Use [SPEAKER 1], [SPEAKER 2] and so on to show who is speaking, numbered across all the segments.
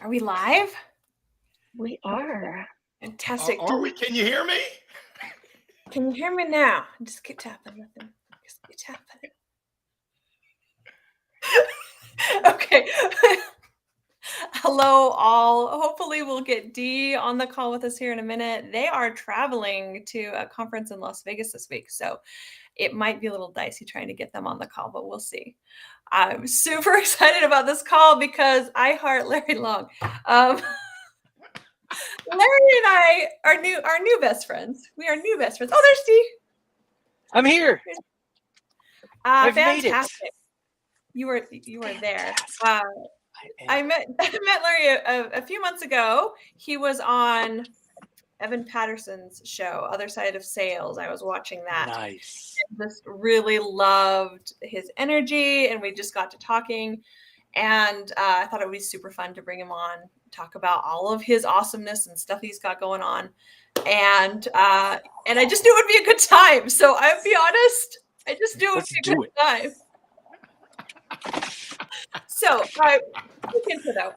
[SPEAKER 1] Are we live?
[SPEAKER 2] We are.
[SPEAKER 1] Fantastic.
[SPEAKER 3] Are we? Can you hear me?
[SPEAKER 1] Can you hear me now? Just keep tapping. Nothing. Just keep tapping. Okay. Hello, all. Hopefully, we'll get Dee on the call with us here in a minute. They are traveling to a conference in Las Vegas this week, so it might be a little dicey trying to get them on the call, but we'll see. I'm super excited about this call because I heart Larry Long. Larry and I are new best friends. We are new best friends. Oh, there's Dee.
[SPEAKER 2] I'm here. I've
[SPEAKER 1] Fantastic.
[SPEAKER 2] made it.
[SPEAKER 1] You were there. I met Larry a few months ago. He was on Evan Patterson's show, Other Side of Sales. I was watching that.
[SPEAKER 2] Nice.
[SPEAKER 1] Just really loved his energy, and we just got to talking. And I thought it would be super fun to bring him on, talk about all of his awesomeness and stuff he's got going on. And I just knew it would be a good time. So I'll be honest, I just knew it would be a good time. So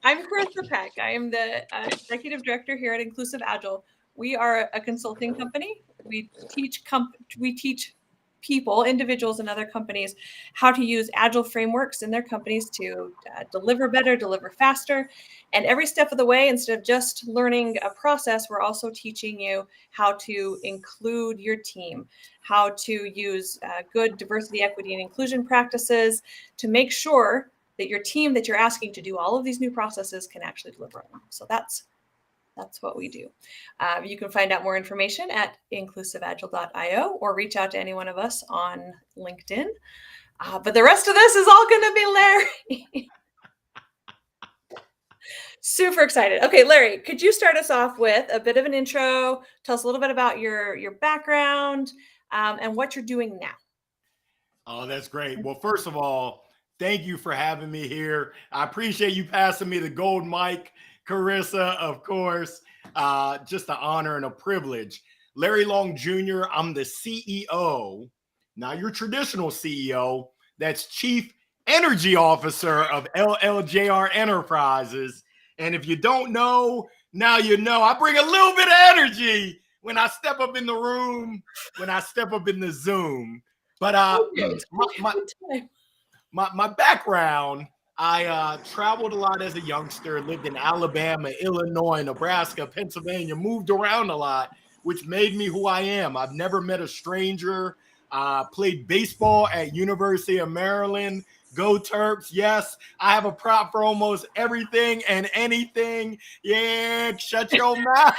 [SPEAKER 1] I'm Carissa Peck. I am the executive director here at Inclusive Agile. We are a consulting company. We teach people, individuals and other companies, how to use Agile frameworks in their companies to deliver better, deliver faster. And every step of the way, instead of just learning a process, we're also teaching you how to include your team, how to use good diversity, equity, and inclusion practices to make sure that your team that you're asking to do all of these new processes can actually deliver on them. So that's what we do. You can find out more information at inclusiveagile.io or reach out to any one of us on LinkedIn. But the rest of this is all going to be Larry. Super excited. Okay, Larry, could you start us off with a bit of an intro? Tell us a little bit about your background and what you're doing now.
[SPEAKER 3] Oh, that's great. Well, first of all, thank you for having me here. I appreciate you passing me the gold mic. Carissa, of course, just an honor and a privilege. Larry Long Jr., I'm the CEO, not your traditional CEO, that's Chief Energy Officer of LLJR Enterprises. And if you don't know, now you know. I bring a little bit of energy when I step up in the room, when I step up in the Zoom. But my background, I traveled a lot as a youngster, lived in Alabama, Illinois, Nebraska, Pennsylvania, moved around a lot, which made me who I am. I've never met a stranger. Played baseball at University of Maryland. Go Terps. Yes, I have a prop for almost everything and anything. Yeah, shut your mouth.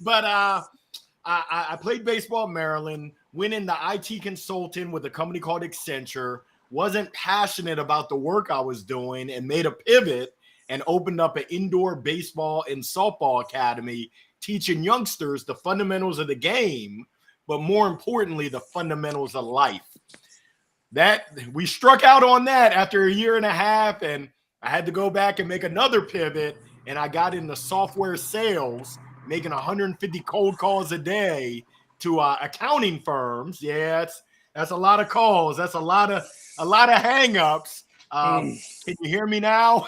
[SPEAKER 3] But I played baseball at Maryland, went into IT consulting with a company called Accenture, wasn't passionate about the work I was doing and made a pivot and opened up an indoor baseball and softball academy, teaching youngsters the fundamentals of the game, but more importantly, the fundamentals of life. That we struck out on that after a year and a half, and I had to go back and make another pivot, and I got into software sales, making 150 cold calls a day to accounting firms. Yeah, that's a lot of calls. That's a lot of hang-ups. Can you hear me now?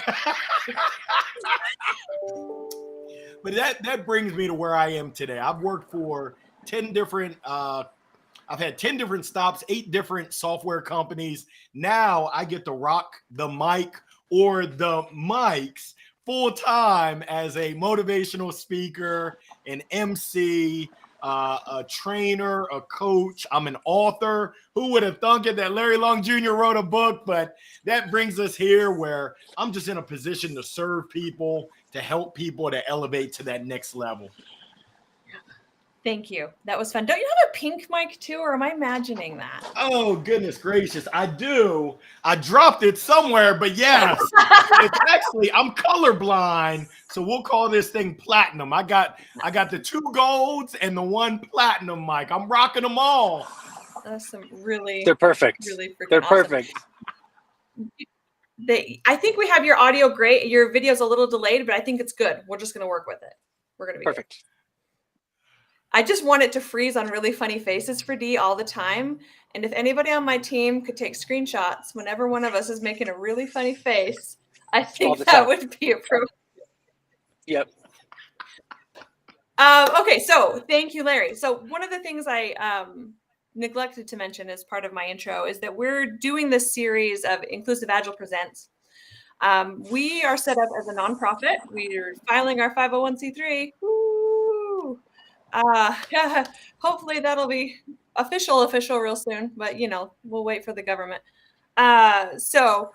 [SPEAKER 3] But that brings me to where I am today. I've worked for 10 different I've had 10 different stops, 8 different software companies. Now I get to rock the mic or the mics full time as a motivational speaker, an MC, a trainer, a coach. I'm an author. Who would have thunk it that Larry Long Jr. wrote a book? But that brings us here where I'm just in a position to serve people, to help people to elevate to that next level.
[SPEAKER 1] Thank you. That was fun. Don't you have a pink mic too, or am I imagining that?
[SPEAKER 3] Oh, goodness gracious. I do. I dropped it somewhere, but yes, it's actually, I'm colorblind. So we'll call this thing platinum. I got the 2 golds and the 1 platinum mic. I'm rocking them all.
[SPEAKER 1] That's some really,
[SPEAKER 2] they're perfect.
[SPEAKER 1] Really freaking
[SPEAKER 2] they're
[SPEAKER 1] awesome.
[SPEAKER 2] Perfect.
[SPEAKER 1] I think we have your audio great. Your video's a little delayed, but I think it's good. We're just going to work with it. We're going to be
[SPEAKER 2] perfect.
[SPEAKER 1] Good. I just want it to freeze on really funny faces for D all the time. And if anybody on my team could take screenshots whenever one of us is making a really funny face, I think
[SPEAKER 2] the
[SPEAKER 1] that
[SPEAKER 2] time.
[SPEAKER 1] would be appropriate.
[SPEAKER 2] Yep.
[SPEAKER 1] Okay, so thank you, Larry. So one of the things I neglected to mention as part of my intro is that we're doing this series of Inclusive Agile Presents. We are set up as a nonprofit. We're filing our 501c3. Woo! Hopefully that'll be official real soon, but we'll wait for the government. So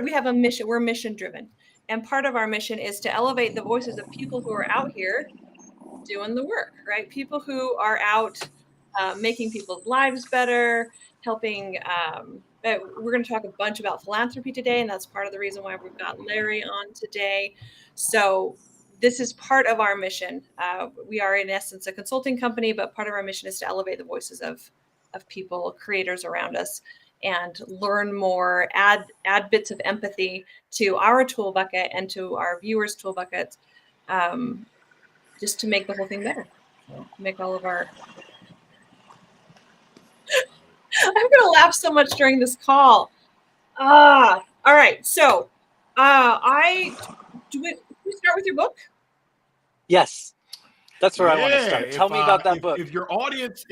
[SPEAKER 1] we have a mission. We're mission driven, and part of our mission is to elevate the voices of people who are out here doing the work, right? People who are out making people's lives better, helping. We're going to talk a bunch about philanthropy today, and that's part of the reason why we've got Larry on today. So this is part of our mission. We are, in essence, a consulting company, but part of our mission is to elevate the voices of people, creators around us, and learn more, add bits of empathy to our tool bucket and to our viewers' tool buckets, just to make the whole thing better. So make all of our... I'm going to laugh so much during this call. All right. So do we start with your book?
[SPEAKER 2] Yes. That's where I want to start. Tell me about that book.
[SPEAKER 3] If your audience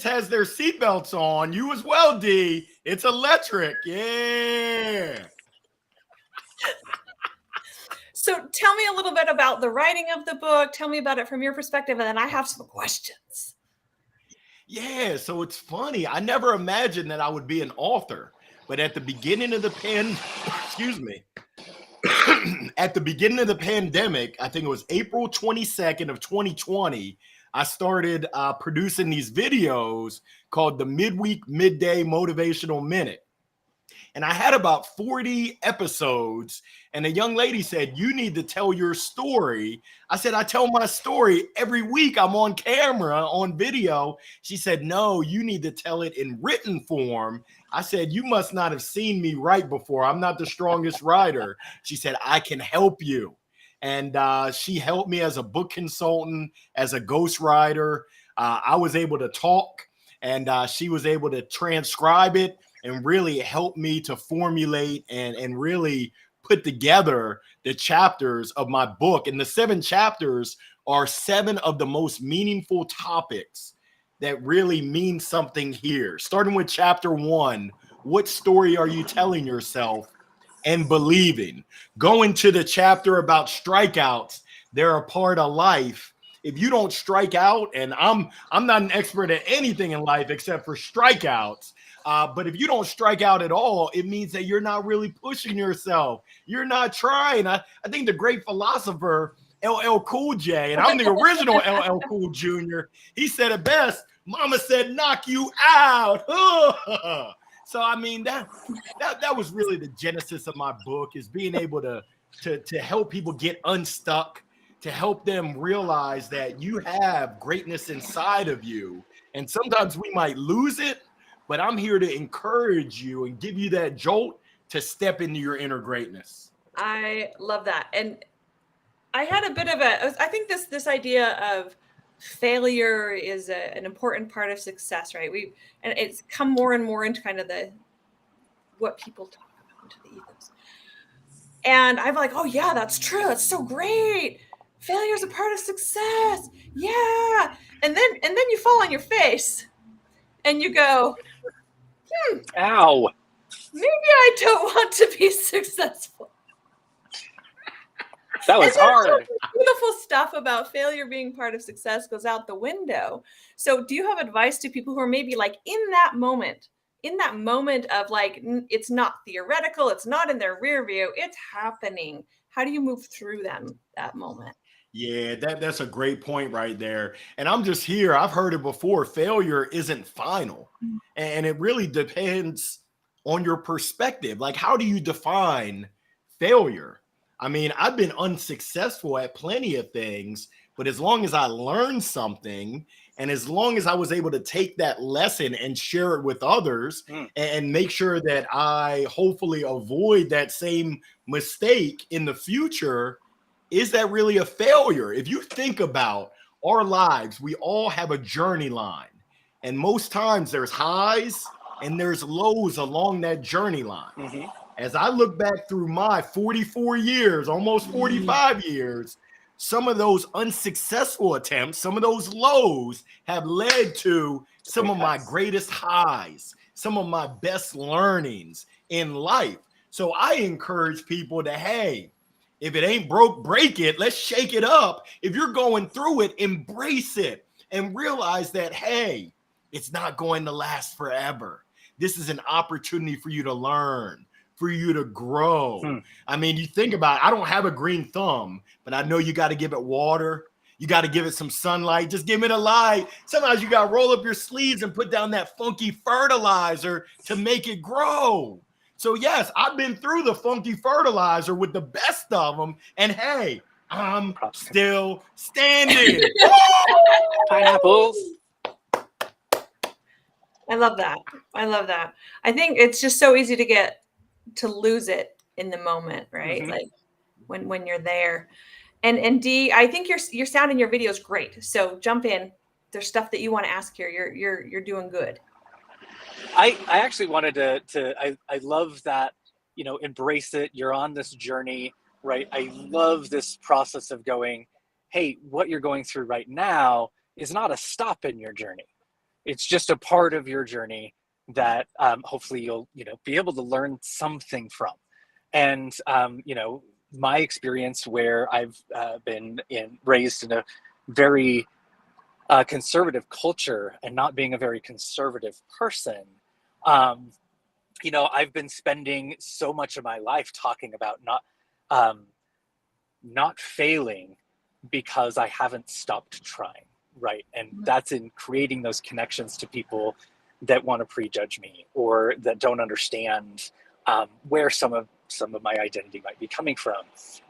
[SPEAKER 3] has their seatbelts on, you as well, D. It's electric. Yeah.
[SPEAKER 1] So tell me a little bit about the writing of the book. Tell me about it from your perspective, and then I have some questions.
[SPEAKER 3] Yeah, so it's funny. I never imagined that I would be an author, but at the beginning of the at the beginning of the pandemic, I think it was April 22nd of 2020, I started producing these videos called the Midweek Midday Motivational Minute. And I had about 40 episodes, and a young lady said, "You need to tell your story." I said, "I tell my story every week. I'm on camera, on video." She said, "No, you need to tell it in written form." I said, "You must not have seen me write before. I'm not the strongest writer." She said, "I can help you." And she helped me as a book consultant, as a ghostwriter. I was able to talk, and she was able to transcribe it and really help me to formulate and really put together the chapters of my book. And the 7 chapters are 7 of the most meaningful topics that really mean something here. Starting with chapter 1, what story are you telling yourself and believing? Going to the chapter about strikeouts, they're a part of life. If you don't strike out, and I'm not an expert at anything in life except for strikeouts, but if you don't strike out at all, it means that you're not really pushing yourself. You're not trying. I think the great philosopher, LL Cool J, and I'm the original LL Cool Jr., he said it best. Mama said, "Knock you out." So, I mean, that was really the genesis of my book, is being able to help people get unstuck, to help them realize that you have greatness inside of you. And sometimes we might lose it, but I'm here to encourage you and give you that jolt to step into your inner greatness.
[SPEAKER 1] I love that. And I had a bit of I think this idea of failure is an important part of success, right? And it's come more and more into kind of what people talk about, into the ethos. And I'm like, oh yeah, that's true. That's so great. Failure is a part of success. Yeah. And then you fall on your face and you go,
[SPEAKER 2] Ow.
[SPEAKER 1] Maybe I don't want to be successful.
[SPEAKER 2] That was hard.
[SPEAKER 1] Beautiful stuff about failure being part of success goes out the window. So do you have advice to people who are maybe like in that moment of like, it's not theoretical, it's not in their rear view, it's happening. How do you move through that moment?
[SPEAKER 3] Yeah, that's a great point right there. And I'm just here. I've heard it before. Failure isn't final. And it really depends on your perspective. Like, how do you define failure? I mean, I've been unsuccessful at plenty of things, but as long as I learned something, and as long as I was able to take that lesson and share it with others and make sure that I hopefully avoid that same mistake in the future, is that really a failure? If you think about our lives, we all have a journey line. And most times there's highs and there's lows along that journey line.
[SPEAKER 2] Mhm.
[SPEAKER 3] As I look back through my 44 years, almost 45 years, some of those unsuccessful attempts, some of those lows have led to some of my greatest highs, some of my best learnings in life. So I encourage people to, hey, if it ain't broke, break it. Let's shake it up. If you're going through it, embrace it and realize that, hey, it's not going to last forever. This is an opportunity for you to learn, for you to grow. I mean, you think about it, I don't have a green thumb, but I know you got to give it water. You got to give it some sunlight. Just give it a light. Sometimes you got to roll up your sleeves and put down that funky fertilizer to make it grow. So yes, I've been through the funky fertilizer with the best of them. And hey, I'm still standing.
[SPEAKER 2] Pineapples.
[SPEAKER 1] I love that. I love that. I think it's just so easy to lose it in the moment, right?
[SPEAKER 2] Mhm.
[SPEAKER 1] Like when you're there. And Dee, I think your sound in your video is great. So jump in. There's stuff that you want to ask here. You're doing good.
[SPEAKER 2] I actually wanted I love that, embrace it. You're on this journey, right? I love this process of going, hey, what you're going through right now is not a stop in your journey. It's just a part of your journey that hopefully you'll, be able to learn something from. And, my experience where I've been raised in a very conservative culture and not being a very conservative person, I've been spending so much of my life talking about not failing because I haven't stopped trying, right? And that's in creating those connections to people that want to prejudge me or that don't understand where some of my identity might be coming from,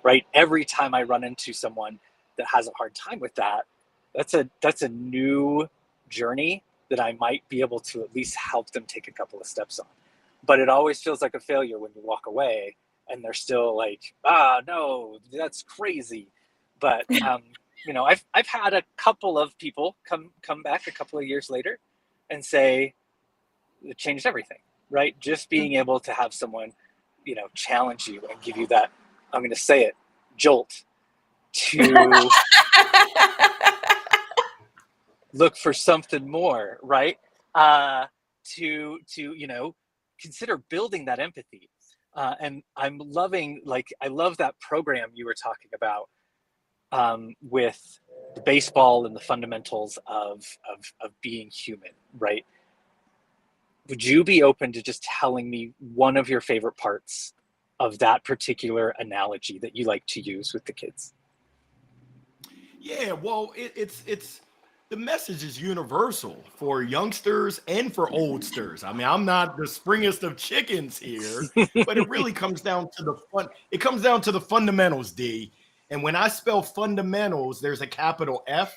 [SPEAKER 2] right? Every time I run into someone that has a hard time with that, that's a new journey that I might be able to at least help them take a couple of steps on. But it always feels like a failure when you walk away and they're still like, no, that's crazy. But I've had a couple of people come back a couple of years later and say it changed everything, right? Just being able to have someone, challenge you and give you that, I'm going to say it, jolt to look for something more, right? To consider building that empathy. And I'm loving, I love that program you were talking about with the baseball and the fundamentals of being human, right? Would you be open to just telling me one of your favorite parts of that particular analogy that you like to use with the kids?
[SPEAKER 3] Yeah, well, it's the message is universal for youngsters and for oldsters. I mean, I'm not the springest of chickens here, but it really comes down to the fun. It comes down to the fundamentals, D. And when I spell fundamentals, there's a capital F,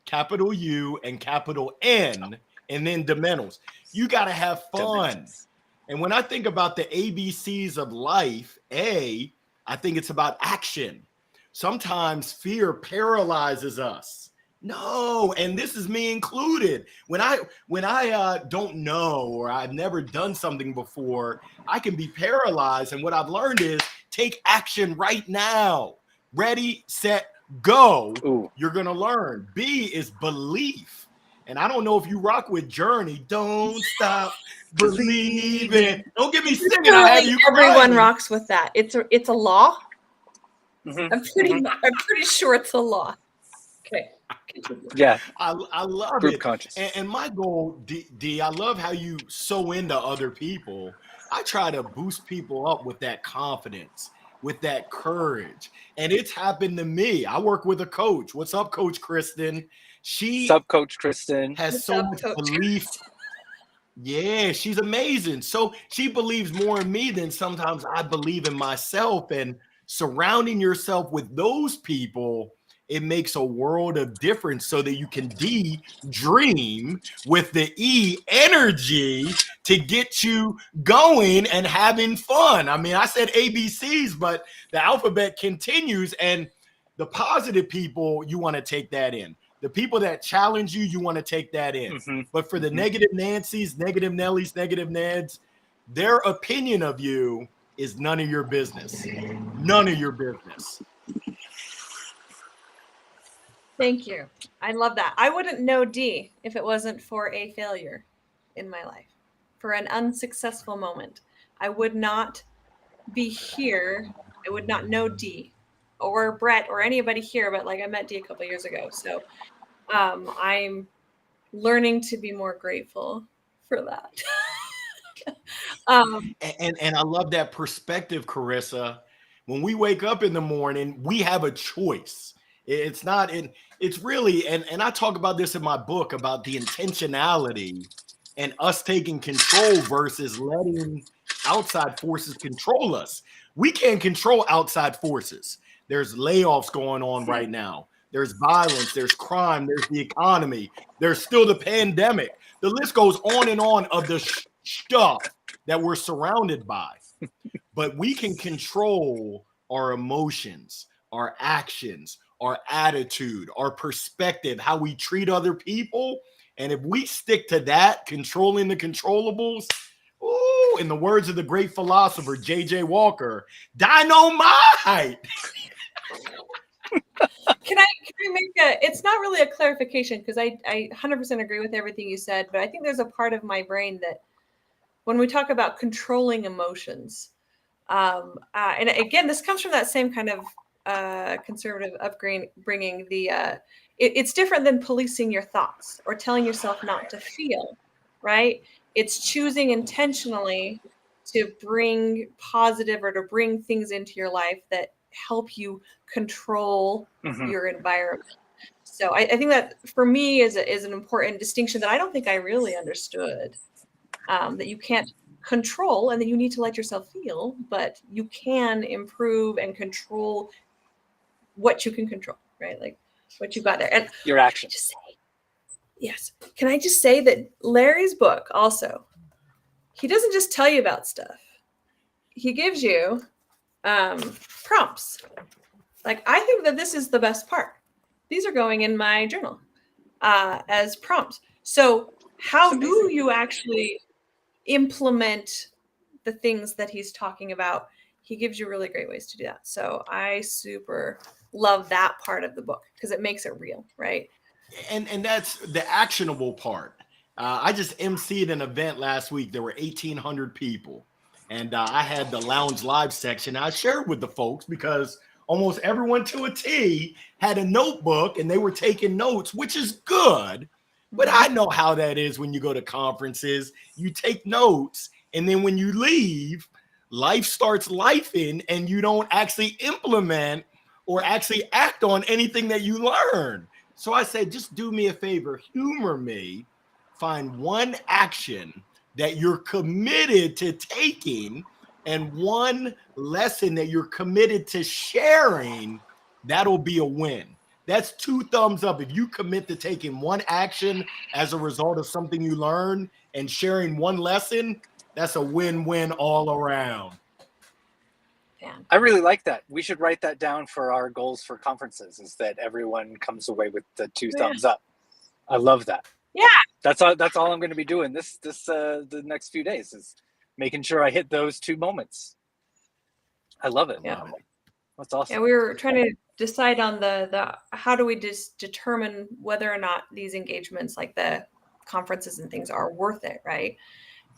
[SPEAKER 3] capital U, and capital N, and then dimentals. You got to have fun. And when I think about the ABCs of life, I think it's about action. Sometimes fear paralyzes us. No, and this is me included. When I don't know or I've never done something before, I can be paralyzed. And what I've learned is take action right now. Ready, set, go.
[SPEAKER 2] Ooh.
[SPEAKER 3] You're going to learn. B is belief. And I don't know if you rock with Journey. Don't stop believing. Don't get me singing. I have you
[SPEAKER 1] Everyone
[SPEAKER 3] crying.
[SPEAKER 1] rocks with that. It's a law.
[SPEAKER 2] Mm-hmm.
[SPEAKER 1] I'm pretty sure it's a law. Okay.
[SPEAKER 2] Yeah.
[SPEAKER 3] I love
[SPEAKER 2] Group
[SPEAKER 3] it.
[SPEAKER 2] conscious.
[SPEAKER 3] And my goal, D, I love how you sew into other people. I try to boost people up with that confidence, with that courage. And it's happened to me. I work with a coach. What's up, Coach Kristen? She
[SPEAKER 2] Sub Coach Kristen
[SPEAKER 3] has so much belief. Yeah, she's amazing. So she believes more in me than sometimes I believe in myself. And surrounding yourself with those people, it makes a world of difference so that you can dream with the E energy to get you going and having fun. I mean, I said ABCs, but the alphabet continues, and the positive people, you want to take that in. The people that challenge you, you want to take that in.
[SPEAKER 2] Mm-hmm.
[SPEAKER 3] But for the negative Nancy's, negative Nellies, negative Neds, their opinion of you is none of your business. None of your business.
[SPEAKER 1] Thank you. I love that. I wouldn't know D if it wasn't for a failure in my life, for an unsuccessful moment. I would not be here. I would not know D or Brett or anybody here, but like I met D a couple years ago. So I'm learning to be more grateful for that.
[SPEAKER 3] And I love that perspective, Carissa. When we wake up in the morning, we have a choice. It's not in, it's really, and I talk about this in my book about the intentionality and us taking control versus letting outside forces control us. We can't control outside forces. There's layoffs going on right now. There's violence, there's crime, there's the economy, there's still the pandemic. The list goes on and on of the stuff that we're surrounded by. But we can control our emotions, our actions, our attitude, our perspective, how we treat other people. And if we stick to that, controlling the controllables, ooh, in the words of the great philosopher J.J. Walker, dynamite.
[SPEAKER 1] Can I make it's not really a clarification because I 100% agree with everything you said, but I think there's a part of my brain that when we talk about controlling emotions, and again, this comes from that same kind of conservative upbringing. It's different than policing your thoughts or telling yourself not to feel, right? It's choosing intentionally to bring positive or to bring things into your life that help you control your environment. So I think that for me is an important distinction that I don't think I really understood, that you can't control and that you need to let yourself feel, but you can improve and control what you can control, right? Like what you got there. And
[SPEAKER 2] your actions.
[SPEAKER 1] Yes. Can I just say that Larry's book also, he doesn't just tell you about stuff. He gives you prompts. Like, I think that this is the best part. These are going in my journal as prompts. So how do you actually implement the things that he's talking about? He gives you really great ways to do that. So I super love that part of the book because it makes it real, right?
[SPEAKER 3] And that's the actionable part. I just emceed an event last week. There were 1,800 people. And I had the Lounge Live section. I shared with the folks because almost everyone to a T had a notebook and they were taking notes, which is good. But I know how that is when you go to conferences. You take notes, and then when you leave, life starts lifing, and you don't actually implement or actually act on anything that you learn. So I said, just do me a favor, humor me, find one action that you're committed to taking and one lesson that you're committed to sharing. That'll be a win. That's 2 thumbs up. If you commit to taking one action as a result of something you learn and sharing one lesson, that's a win-win all around.
[SPEAKER 2] I really like that. We should write that down for our goals for conferences, is that everyone comes away with the 2 thumbs up. I love that.
[SPEAKER 1] Yeah.
[SPEAKER 2] That's all I'm going to be doing the next few days, is making sure I hit those 2 moments. I love it.
[SPEAKER 1] Yeah.
[SPEAKER 2] That's awesome.
[SPEAKER 1] Yeah, we were trying to decide on the how do we just determine whether or not these engagements like the conferences and things are worth it, right?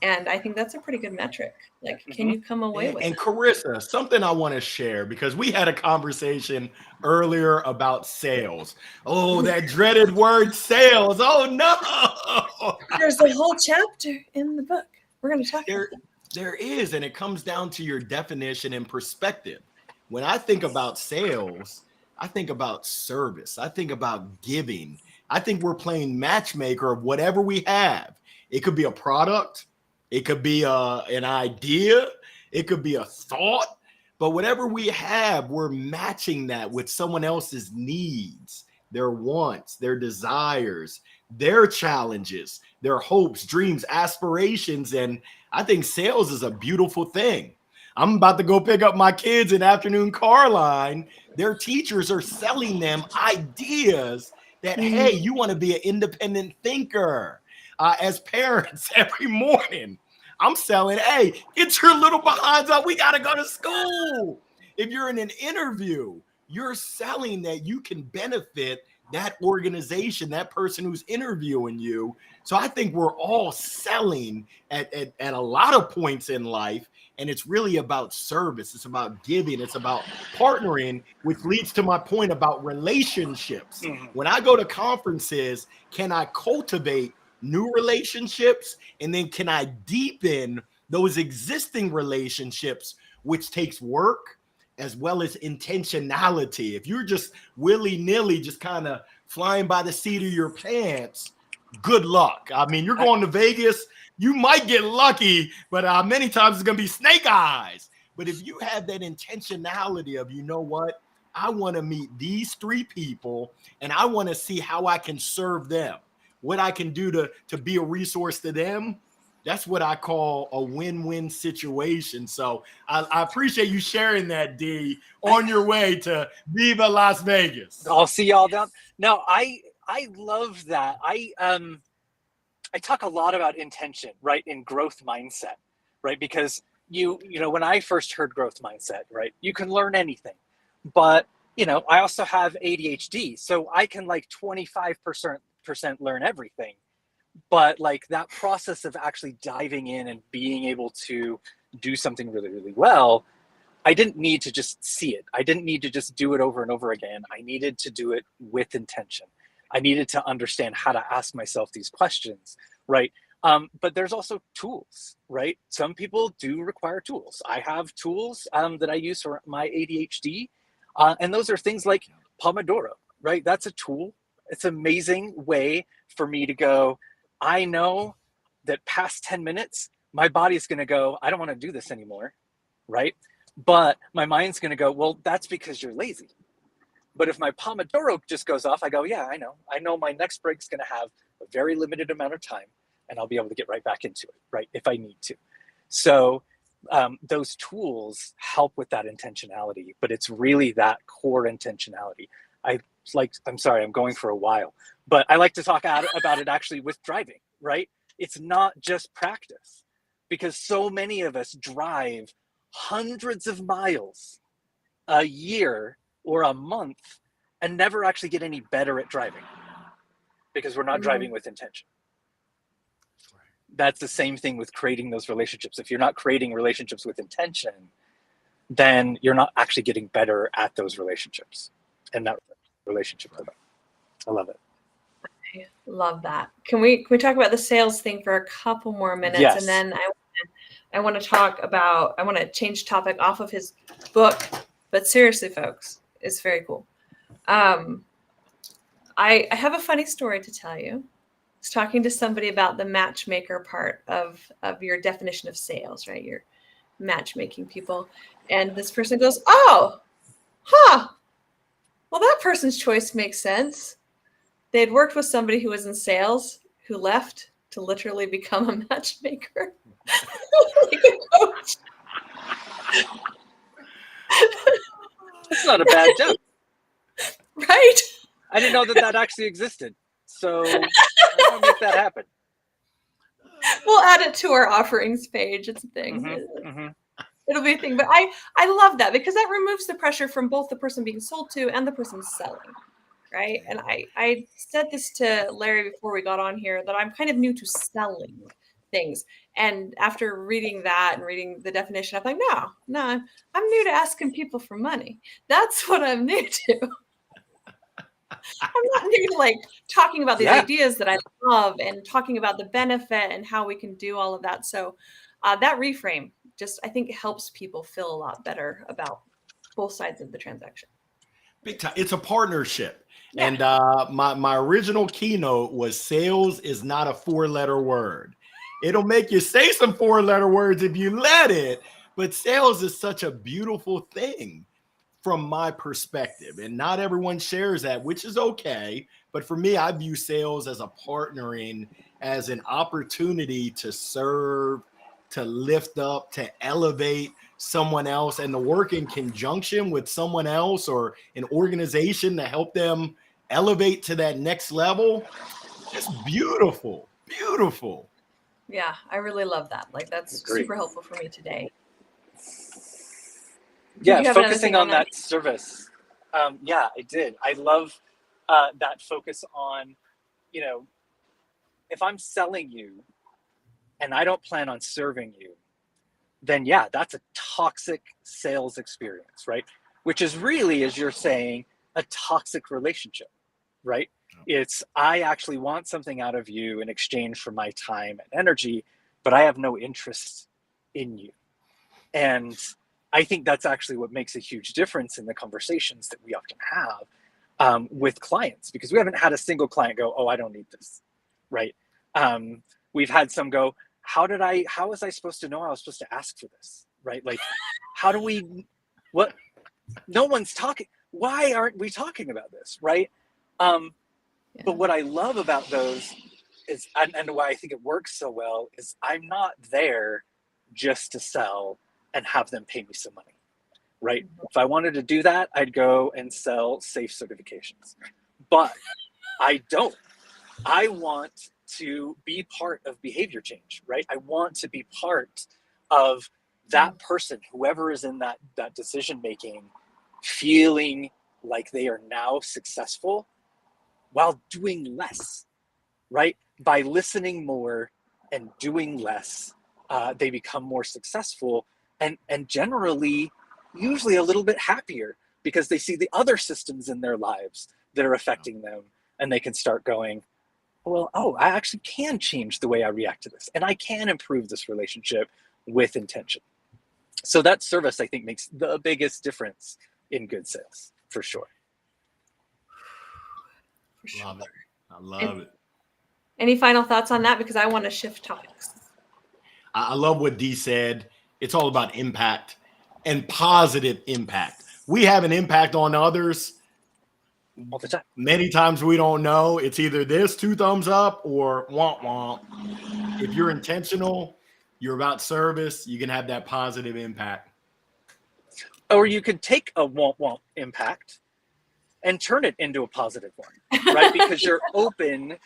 [SPEAKER 1] And I think that's a pretty good metric. Like, can you come away with
[SPEAKER 3] and
[SPEAKER 1] it?
[SPEAKER 3] Carissa, something I want to share, because we had a conversation earlier about sales. Oh, that dreaded word sales. Oh, no.
[SPEAKER 1] There's a whole chapter in the book. We're going to talk about that.
[SPEAKER 3] There is, and it comes down to your definition and perspective. When I think about sales, I think about service. I think about giving. I think we're playing matchmaker of whatever we have. It could be a product. It could be an idea. It could be a thought. But whatever we have, we're matching that with someone else's needs, their wants, their desires, their challenges, their hopes, dreams, aspirations. And I think sales is a beautiful thing. I'm about to go pick up my kids in afternoon car line. Their teachers are selling them ideas that, hey, you want to be an independent thinker. As parents, every morning, I'm selling, hey, get your little behinds up. We got to go to school. If you're in an interview, you're selling that you can benefit that organization, that person who's interviewing you. So I think we're all selling at a lot of points in life. And it's really about service. It's about giving. It's about partnering, which leads to my point about relationships.
[SPEAKER 2] Mm-hmm.
[SPEAKER 3] When I go to conferences, can I cultivate new relationships? And then can I deepen those existing relationships, which takes work as well as intentionality. If you're just willy-nilly, just kind of flying by the seat of your pants, good luck. I mean, you're going to Vegas, you might get lucky, but many times it's going to be snake eyes. But if you have that intentionality of, you know what, I want to meet these 3 people and I want to see how I can serve them, what I can do to be a resource to them. That's what I call a win-win situation. So I appreciate you sharing that, D, on your way to Viva Las Vegas.
[SPEAKER 2] I'll see y'all down. No, I love that. I talk a lot about intention, right, in growth mindset, right? Because you know, when I first heard growth mindset, right, you can learn anything, but you know, I also have ADHD, so I can like 25% learn everything. But like that process of actually diving in and being able to do something really, really well, I didn't need to just see it. I didn't need to just do it over and over again. I needed to do it with intention. I needed to understand how to ask myself these questions, right? But there's also tools, right? Some people do require tools. I have tools that I use for my ADHD. And those are things like Pomodoro, right? That's a tool. It's an amazing way for me to go, I know that past 10 minutes, my body's going to go, I don't want to do this anymore, right? But my mind's going to go, well, that's because you're lazy. But if my Pomodoro just goes off, I go, yeah, I know my next break's going to have a very limited amount of time and I'll be able to get right back into it, right? If I need to. So those tools help with that intentionality, but it's really that core intentionality. I'm sorry, I'm going for a while, but I like to talk about it actually with driving, right? It's not just practice, because so many of us drive hundreds of miles a year or a month and never actually get any better at driving because we're not driving with intention. That's the same thing with creating those relationships. If you're not creating relationships with intention, then you're not actually getting better at those relationships and that relationship with them. I love it.
[SPEAKER 1] I love that. Can we talk about the sales thing for a couple more minutes?
[SPEAKER 2] Yes.
[SPEAKER 1] And then I want to change topic off of his book, but seriously, folks, it's very cool. I have a funny story to tell you. I was talking to somebody about the matchmaker part of your definition of sales, right? You're matchmaking people. And this person goes, well, that person's choice makes sense. They had worked with somebody who was in sales who left to literally become a matchmaker. Like a coach.
[SPEAKER 2] That's not a bad joke.
[SPEAKER 1] Right?
[SPEAKER 2] I didn't know that actually existed. So I'm going to make that happen.
[SPEAKER 1] We'll add it to our offerings page. It's a thing.
[SPEAKER 2] Mm-hmm, mm-hmm.
[SPEAKER 1] It'll be a thing. But I love that because that removes the pressure from both the person being sold to and the person selling. Right. And I said this to Larry before we got on here that I'm kind of new to selling things. And after reading that and reading the definition, I'm like, no, I'm new to asking people for money. That's what I'm new to. I'm not new to like talking about these ideas that I love and talking about the benefit and how we can do all of that. So that reframe just, I think, helps people feel a lot better about both sides of the transaction.
[SPEAKER 3] Big time. It's a partnership. Yeah. And my original keynote was sales is not a 4-letter word. It'll make you say some 4-letter words if you let it, but sales is such a beautiful thing from my perspective. And not everyone shares that, which is okay. But for me, I view sales as a partnering, as an opportunity to serve, to lift up, to elevate someone else, and to work in conjunction with someone else or an organization to help them elevate to that next level, it's beautiful, beautiful.
[SPEAKER 1] Yeah, I really love that. Like that's
[SPEAKER 2] Agree.
[SPEAKER 1] super helpful for me today.
[SPEAKER 2] Yeah,
[SPEAKER 1] you have another
[SPEAKER 2] focusing
[SPEAKER 1] thing
[SPEAKER 2] on
[SPEAKER 1] on that?
[SPEAKER 2] that service. Yeah, I did. I love that focus on, you know, if I'm selling you and I don't plan on serving you, then yeah, that's a toxic sales experience, right? Which is really, as you're saying, a toxic relationship, right? It's I actually want something out of you in exchange for my time and energy, but I have no interest in you. And I think that's actually what makes a huge difference in the conversations that we often have with clients, because we haven't had a single client go, "Oh, I don't need this," right? We've had some go, how was I supposed to know I was supposed to ask for this, right? Like, how do we, what, no one's talking, why aren't we talking about this, right? But what I love about those is, and why I think it works so well, is I'm not there just to sell and have them pay me some money, right? If I wanted to do that, I'd go and sell SAFE certifications. But I don't. I want to be part of behavior change, right? I want to be part of that person, whoever is in that decision making, feeling like they are now successful while doing less, right? By listening more and doing less, they become more successful and generally, usually a little bit happier, because they see the other systems in their lives that are affecting them, and they can start going, well, oh, I actually can change the way I react to this, and I can improve this relationship with intention. So that service, I think, makes the biggest difference in good sales, for sure.
[SPEAKER 1] For sure.
[SPEAKER 3] Love it. I love it.
[SPEAKER 1] Any final thoughts on that? Because I want to shift topics.
[SPEAKER 3] I love what Dee said. It's all about impact and positive impact. We have an impact on others
[SPEAKER 2] All the time.
[SPEAKER 3] many times we don't know. It's either this 2 thumbs up or womp womp. If you're intentional, you're about service, you can have that positive impact.
[SPEAKER 2] Or you could take a womp womp impact and turn it into a positive one, right? Because you're open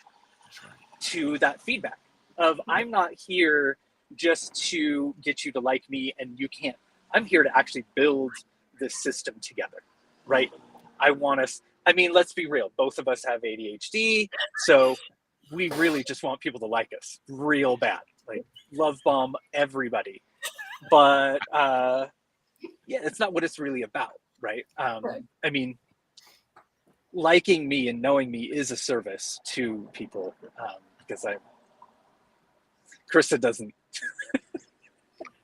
[SPEAKER 2] to that feedback of, I'm not here just to get you to like me and you can't. I'm here to actually build this system together, right? I want us, I mean, let's be real. Both of us have ADHD, so we really just want people to like us real bad, like love bomb everybody. But yeah, it's not what it's really about, right?
[SPEAKER 1] Right.
[SPEAKER 2] I mean, liking me and knowing me is a service to people, because Krista doesn't.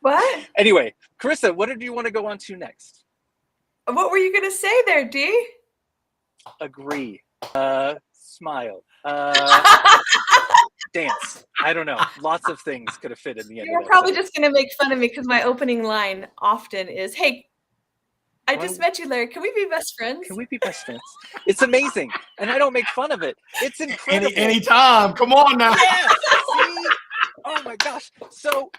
[SPEAKER 1] What?
[SPEAKER 2] Anyway, Krista, what did you want to go on to next?
[SPEAKER 1] What were you going to say there, Dee?
[SPEAKER 2] Agree. Smile. Dance. I don't know. Lots of things could have fit in the end.
[SPEAKER 1] You're probably just going to make fun of me because my opening line often is, "Hey, I just met you, Larry. Can we be best friends?"
[SPEAKER 2] Can we be best friends? It's amazing. And I don't make fun of it. It's incredible.
[SPEAKER 3] Anytime. Come on now.
[SPEAKER 2] Yeah. See? Oh my gosh. So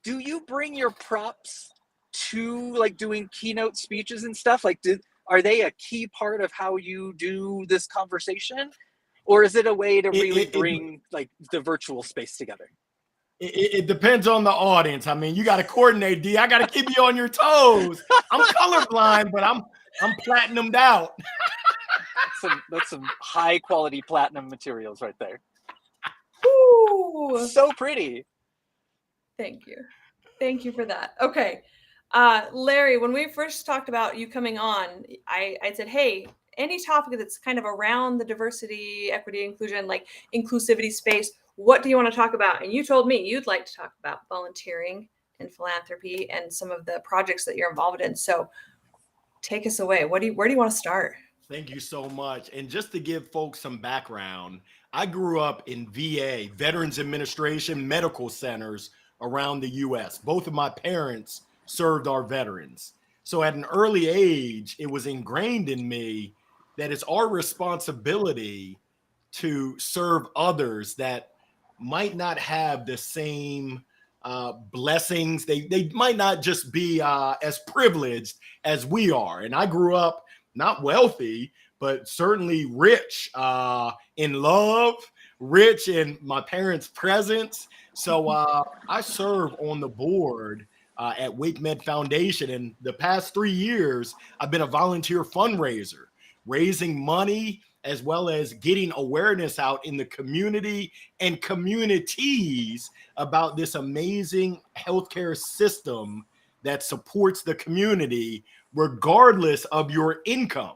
[SPEAKER 2] do you bring your props to like doing keynote speeches and stuff? Like, are they a key part of how you do this conversation? Or is it a way to really bring like the virtual space together?
[SPEAKER 3] It depends on the audience. I mean, you got to coordinate, D. I got to keep you on your toes. I'm colorblind, but I'm platinumed out.
[SPEAKER 2] That's some high quality platinum materials right there.
[SPEAKER 1] Ooh.
[SPEAKER 2] So pretty.
[SPEAKER 1] Thank you. Thank you for that. Okay. Larry, when we first talked about you coming on, I said, hey, any topic that's kind of around the diversity, equity, inclusion, like inclusivity space, what do you want to talk about? And you told me you'd like to talk about volunteering and philanthropy and some of the projects that you're involved in. So take us away. Where do you want to start?
[SPEAKER 3] Thank you so much. And just to give folks some background, I grew up in VA, Veterans Administration medical centers around the US. Both of my parents served our veterans. So at an early age, it was ingrained in me that it's our responsibility to serve others that might not have the same blessings. They might not just be as privileged as we are. And I grew up not wealthy, but certainly rich in love, rich in my parents' presence. So I serve on the board at WakeMed Foundation. And the past 3 years, I've been a volunteer fundraiser, raising money as well as getting awareness out in the community and communities about this amazing healthcare system that supports the community regardless of your income.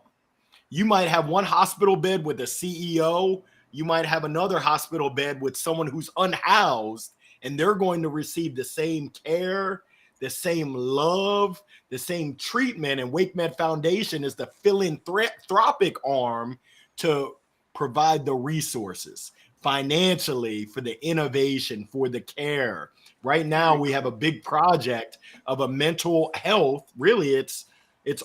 [SPEAKER 3] You might have one hospital bed with a CEO. You might have another hospital bed with someone who's unhoused, and they're going to receive the same care, the same love, the same treatment. And WakeMed Foundation is the philanthropic arm to provide the resources financially for the innovation, for the care. Right now, we have a big project of a mental health. Really, it's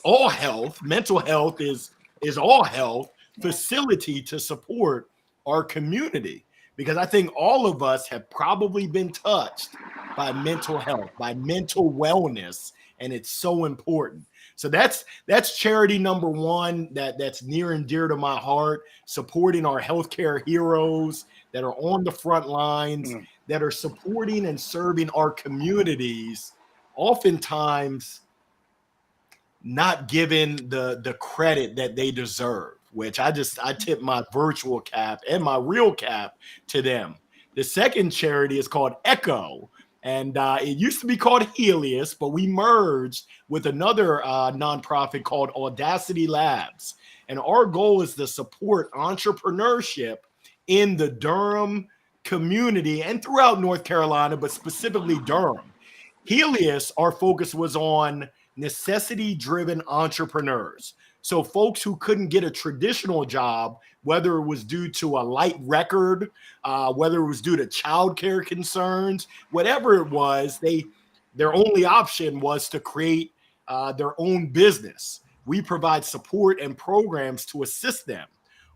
[SPEAKER 3] all health. Mental health is all health facility to support our community, because I think all of us have probably been touched by mental health, by mental wellness, and it's so important. So that's charity number one that's near and dear to my heart, supporting our healthcare heroes that are on the front lines, that are supporting and serving our communities, oftentimes not given the credit that they deserve, which I tip my virtual cap and my real cap to them. The second charity is called Echo, and it used to be called Helios, but we merged with another nonprofit called Audacity Labs. And our goal is to support entrepreneurship in the Durham community and throughout North Carolina, but specifically Durham. Helios, our focus was on necessity-driven entrepreneurs. So folks who couldn't get a traditional job, whether it was due to a light record, whether it was due to childcare concerns, whatever it was, their only option was to create their own business. We provide support and programs to assist them.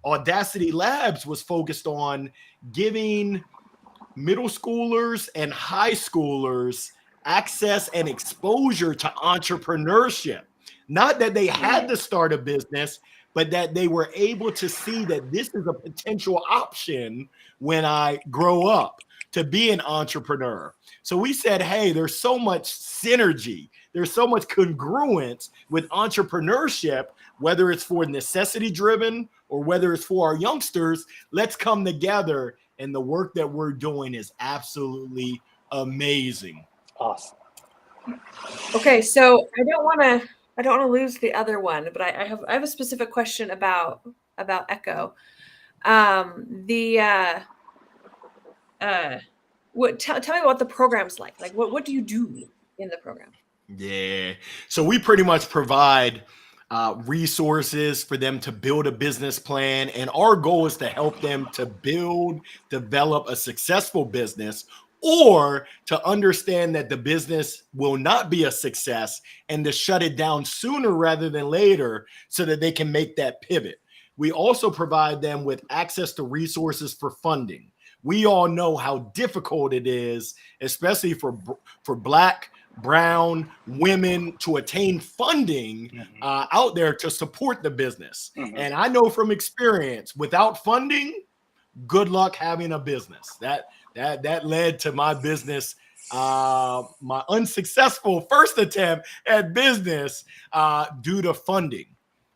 [SPEAKER 3] Audacity Labs was focused on giving middle schoolers and high schoolers access and exposure to entrepreneurship. Not that they had to start a business, but that they were able to see that this is a potential option when I grow up to be an entrepreneur. So we said, hey, there's so much synergy. There's so much congruence with entrepreneurship, whether it's for necessity driven or whether it's for our youngsters. Let's come together. And the work that we're doing is absolutely amazing.
[SPEAKER 2] Awesome.
[SPEAKER 1] Okay, so I don't want to lose the other one, but I have a specific question about Echo. Tell me what the program's like. Like what do you do in the program?
[SPEAKER 3] Yeah. So we pretty much provide resources for them to build a business plan. And our goal is to help them to develop a successful business, or to understand that the business will not be a success and to shut it down sooner rather than later so that they can make that pivot. We also provide them with access to resources for funding. We all know how difficult it is, especially for Black, brown women, to attain funding out there to support the business. And I know from experience, without funding, good luck having a business. That led to my business, my unsuccessful first attempt at business due to funding.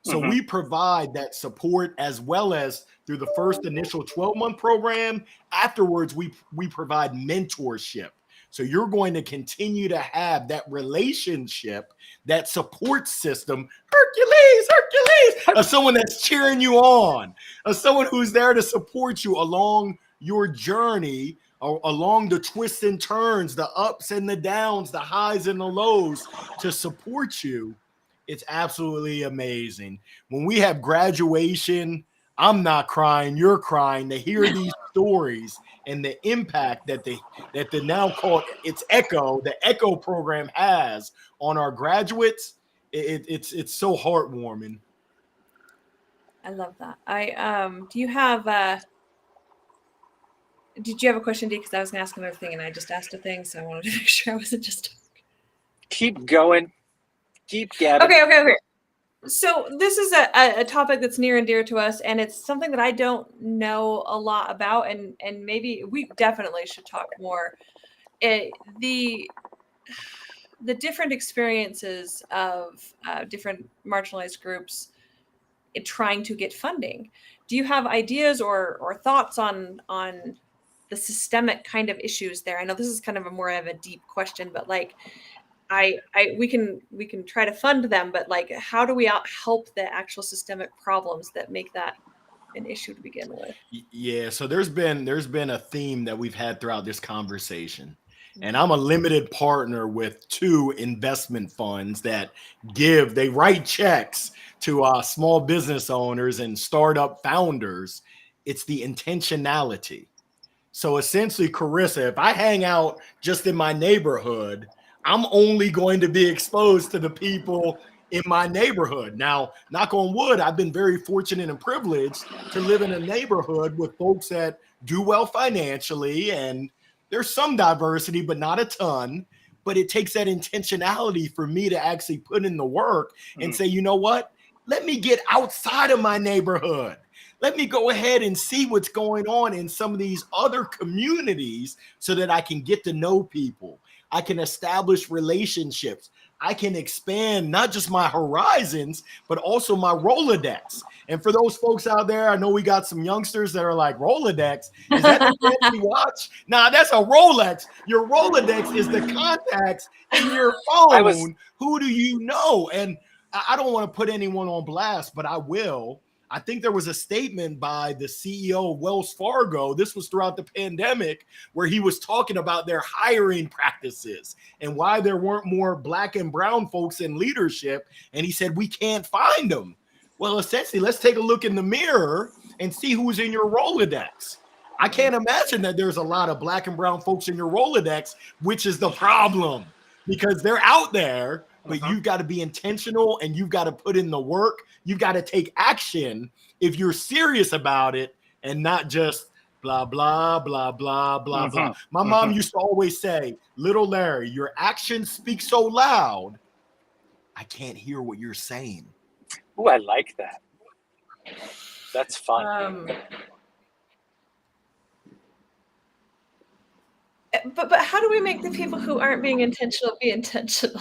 [SPEAKER 3] So we provide that support, as well as through the first initial 12-month program. Afterwards, we provide mentorship. So you're going to continue to have that relationship, that support system, Hercules, of someone that's cheering you on, of someone who's there to support you along your journey, along the twists and turns, the ups and the downs, the highs and the lows, to support you. It's absolutely amazing. When we have graduation, I'm not crying, you're crying to hear these stories and the impact that the now called it's Echo, the Echo program has on our graduates. It's so heartwarming.
[SPEAKER 1] I love that. Do you have did you have a question, Dee? Because I was going to ask another thing and I just asked a thing, so I wanted to make sure I wasn't just
[SPEAKER 2] Keep going. Keep gabbing.
[SPEAKER 1] Okay. So this is a topic that's near and dear to us, and it's something that I don't know a lot about, and maybe we definitely should talk more. It, the different experiences of different marginalized groups in trying to get funding. Do you have ideas or thoughts on the systemic kind of issues there? I know this is kind of a more of a deep question, but like we can try to fund them, but like how do we help the actual systemic problems that make that an issue to begin with?
[SPEAKER 3] Yeah, so there's been a theme that we've had throughout this conversation. And I'm a limited partner with 2 investment funds that they write checks to small business owners and startup founders. It's the intentionality. So essentially, Carissa, if I hang out just in my neighborhood, I'm only going to be exposed to the people in my neighborhood. Now, knock on wood, I've been very fortunate and privileged to live in a neighborhood with folks that do well financially, and there's some diversity, but not a ton. But it takes that intentionality for me to actually put in the work and say, you know what? Let me get outside of my neighborhood. Let me go ahead and see what's going on in some of these other communities so that I can get to know people. I can establish relationships. I can expand not just my horizons, but also my Rolodex. And for those folks out there, I know we got some youngsters that are like, Rolodex, is that the fancy watch? Nah, that's a Rolex. Your Rolodex is the contacts in your phone. Who do you know? And I don't want to put anyone on blast, but I will. I think there was a statement by the CEO of Wells Fargo. This was throughout the pandemic, where he was talking about their hiring practices and why there weren't more Black and brown folks in leadership. And he said, we can't find them. Well, essentially, let's take a look in the mirror and see who's in your Rolodex. I can't imagine that there's a lot of Black and brown folks in your Rolodex, which is the problem, because they're out there. But you've got to be intentional and you've got to put in the work. You've got to take action if you're serious about it and not just blah, blah, blah, blah, blah, blah. My mom used to always say, little Larry, your actions speak so loud, I can't hear what you're saying.
[SPEAKER 2] Ooh, I like that. That's fun.
[SPEAKER 1] But how do we make the people who aren't being intentional be intentional?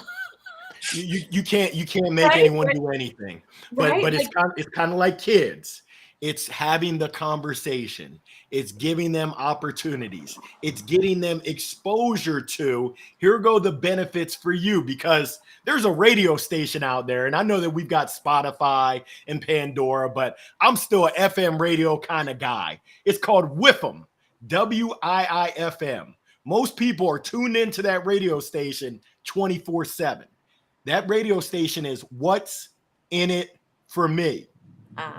[SPEAKER 3] You can't make anyone do anything. But it's kind of like kids. It's having the conversation. It's giving them opportunities. It's getting them exposure to, here go the benefits for you, because there's a radio station out there. And I know that we've got Spotify and Pandora, but I'm still an FM radio kind of guy. It's called WIFM, WIIFM. Most people are tuned into that radio station 24/7. That radio station is what's in it for me.